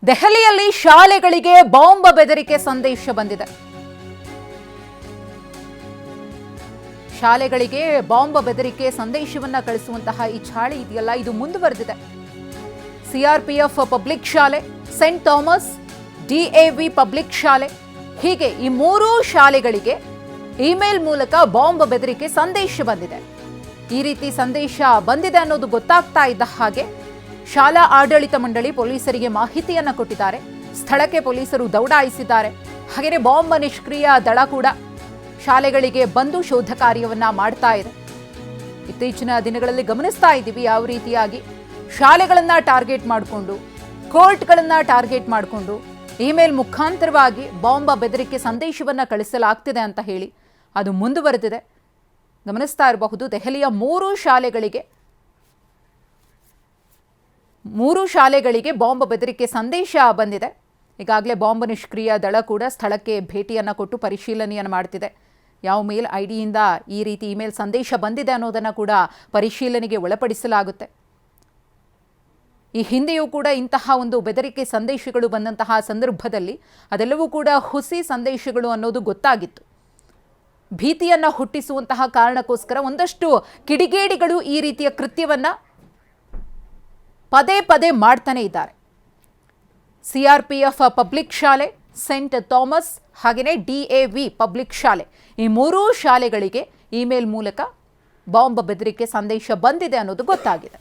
ದೆಹಲಿಯಲ್ಲಿ ಶಾಲೆಗಳಿಗೆ ಬಾಂಬ್ ಬೆದರಿಕೆ ಸಂದೇಶ ಬಂದಿದೆ. ಶಾಲೆಗಳಿಗೆ ಬಾಂಬ್ ಬೆದರಿಕೆ ಸಂದೇಶವನ್ನ ಕಳಿಸುವಂತಹ ಈ ಚಾಳಿ ಇದೆಯಲ್ಲ, ಇದು ಮುಂದುವರೆದಿದೆ. ಸಿಆರ್ಪಿಎಫ್ ಪಬ್ಲಿಕ್ ಶಾಲೆ, ಸೆಂಟ್ ಥಾಮಸ್, ಡಿಎವಿ ಪಬ್ಲಿಕ್ ಶಾಲೆ, ಹೀಗೆ ಈ ಮೂರೂ ಶಾಲೆಗಳಿಗೆ ಇಮೇಲ್ ಮೂಲಕ ಬಾಂಬ್ ಬೆದರಿಕೆ ಸಂದೇಶ ಬಂದಿದೆ. ಈ ರೀತಿ ಸಂದೇಶ ಬಂದಿದೆ ಅನ್ನೋದು ಗೊತ್ತಾಗ್ತಾ ಇದ್ದ ಹಾಗೆ ಶಾಲಾ ಆಡಳಿತ ಮಂಡಳಿ ಪೊಲೀಸರಿಗೆ ಮಾಹಿತಿಯನ್ನ ಕೊಟ್ಟಿದ್ದಾರೆ. ಸ್ಥಳಕ್ಕೆ ಪೊಲೀಸರು ದೌಡಾಯಿಸಿದ್ದಾರೆ. ಹಾಗೆಯೇ ಬಾಂಬ್ ನಿಷ್ಕ್ರಿಯ ದಳ ಕೂಡ ಶಾಲೆಗಳಿಗೆ ಬಂದು ಶೋಧ ಕಾರ್ಯವನ್ನ ಮಾಡ್ತಾ ಇದೆ. ಇತ್ತೀಚಿನ ದಿನಗಳಲ್ಲಿ ಗಮನಿಸ್ತಾ ಇದ್ದೀವಿ ಯಾವ ರೀತಿಯಾಗಿ ಶಾಲೆಗಳನ್ನ ಟಾರ್ಗೆಟ್ ಮಾಡಿಕೊಂಡು, ಕೋರ್ಟ್ಗಳನ್ನ ಟಾರ್ಗೆಟ್ ಮಾಡಿಕೊಂಡು ಇಮೇಲ್ ಮುಖಾಂತರವಾಗಿ ಬಾಂಬ್ ಬೆದರಿಕೆ ಸಂದೇಶವನ್ನ ಕಳಿಸಲಾಗ್ತಿದೆ ಅಂತ ಹೇಳಿ ಅದು ಮುಂದುವರೆದಿದೆ. ಗಮನಿಸ್ತಾ ಇರಬಹುದು, ದೆಹಲಿಯ ಮೂರು ಶಾಲೆಗಳಿಗೆ ಬಾಂಬ್ ಬೆದರಿಕೆ ಸಂದೇಶ ಬಂದಿದೆ. ಈಗಾಗಲೇ ಬಾಂಬ್ ನಿಷ್ಕ್ರಿಯ ದಳ ಕೂಡ ಸ್ಥಳಕ್ಕೆ ಭೇಟಿಯನ್ನು ಕೊಟ್ಟು ಪರಿಶೀಲನೆಯನ್ನು ಮಾಡ್ತಿದೆ. ಯಾವ ಮೇಲ್ ಐಡಿಯಿಂದ ಈ ರೀತಿ ಇಮೇಲ್ ಸಂದೇಶ ಬಂದಿದೆ ಅನ್ನೋದನ್ನು ಕೂಡ ಪರಿಶೀಲನೆಗೆ ಒಳಪಡಿಸಲಾಗುತ್ತೆ. ಈ ಹಿಂದೆಯೂ ಕೂಡ ಇಂತಹ ಒಂದು ಬೆದರಿಕೆ ಸಂದೇಶಗಳು ಬಂದಂತಹ ಸಂದರ್ಭದಲ್ಲಿ ಅದೆಲ್ಲವೂ ಕೂಡ ಹುಸಿ ಸಂದೇಶಗಳು ಅನ್ನೋದು ಗೊತ್ತಾಗಿತ್ತು. ಭೀತಿಯನ್ನು ಹುಟ್ಟಿಸುವಂತಹ ಕಾರಣಕ್ಕೋಸ್ಕರ ಒಂದಷ್ಟು ಕಿಡಿಗೇಡಿಗಳು ಈ ರೀತಿಯ ಕೃತ್ಯವನ್ನ ಪದೇ ಪದೇ ಮಾಡ್ತಾನೆ ಇದ್ದಾರೆ. ಸಿಆರ್ಪಿಎಫ್ ಪಬ್ಲಿಕ್ ಶಾಲೆ, ಸೆಂಟ್ ಥಾಮಸ್ ಹಾಗೆಯೇ ಡಿಎವಿ ಪಬ್ಲಿಕ್ ಶಾಲೆ, ಈ ಮೂರೂ ಶಾಲೆಗಳಿಗೆ ಇಮೇಲ್ ಮೂಲಕ ಬಾಂಬ್ ಬೆದರಿಕೆ ಸಂದೇಶ ಬಂದಿದೆ ಅನ್ನೋದು ಗೊತ್ತಾಗಿದೆ.